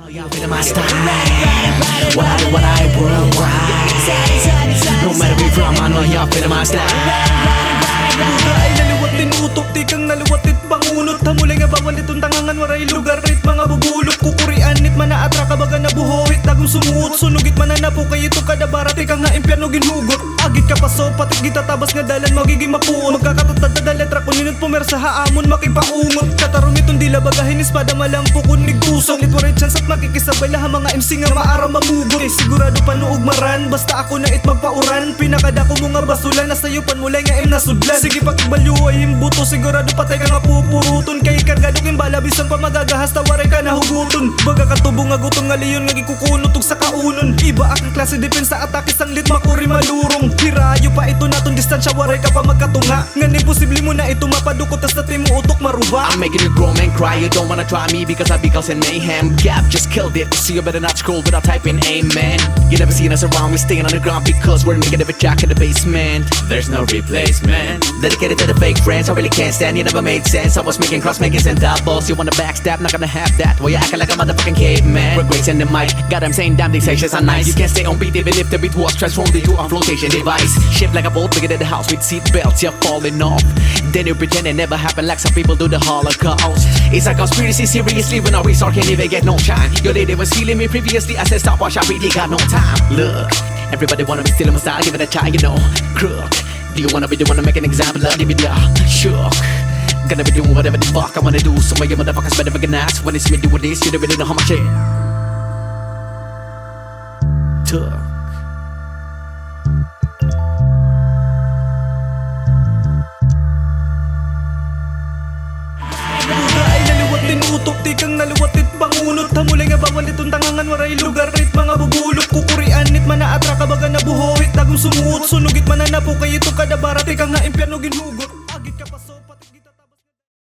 my style. What I do, what I worldwide. No matter where from, I know y'all fit in my style. Ay naliwat din utok, di kang naluwatit pangunot. Hamulay nga bawal itong tangangan, waray lugar rit mga bubulok. Kukurian nit manaatra ka baga nabuhorit. Dagong sumuot, sunugit mananapo kay ito kada barat. Ika nga impyano ginhugot. Agit ka paso, patik gitatabas nga dalan magiging mapuon. Magkakatatad na letra kuninot pumersa haamon makipaungot. Katarumitong dila bagahin ispada malampo kunig tusok. Litwaray chance at makikisabay laha mga MC nga maara mamugot. Eh sigurado panuog maran, basta ako na it magpauran. Pinakada ko mga basulan, nasayo pan mulay nga nasudlan. Sige pakibalyo ay himbuto, sigurado patay ka nga pupuruton. Kay kargado king balabisan pa magagahas, tawaray ka nahuguton. Baga katubong nga gutong nga liyon nga gikukunotog sa kaunon. Iba akong klase depensa atake sanglit makuri malurong. Hirayo pa ito naton distansya, waray ka pa magkatunga. Ngan imposible mo na ito mapadukot, tas natin mo utok maruba. I'm making you grow and cry, you don't wanna try me because I be causing mayhem. Gap just killed it, so you better not scroll without typing amen. You never seen us around, we staying on the ground because we're making a jack in the basement. There's no replacement. Dedicated to the fake friends, I really can't stand, you never made sense. I was making cross makings and doubles, you wanna backstab, not gonna have that. Well you acting like a motherfucking caveman. We're great in the mic, got them saying damn these sections are nice. You can't stay on beat even if the beat was transformed into a flotation device. Shift like a boat, bigger than the house with seat belts, you're falling off. Then you pretend it never happened like some people do the Holocaust. It's a conspiracy, seriously, when our resort can't even get no shine. Your lady was stealing me previously, I said stop watch, I really got no time. Look, everybody wanna be stealing my style, give it a try, you know. Crook, do you wanna make an example of the video? Shook, gonna be doing whatever the fuck I wanna do. Some of you motherfuckers better fucking ask when it's me doing this, you don't really know how much it took. Utok, di kang naluwatit pangunot. Hamulay nga bawal itong tangangan, waray lugar rit mga bubulok. Kukurian nit manaatra ka baga nabuhorit. Dagong sumuot, sunugit mananapo kay ito kada barat. Ika nga impyano ginhugot.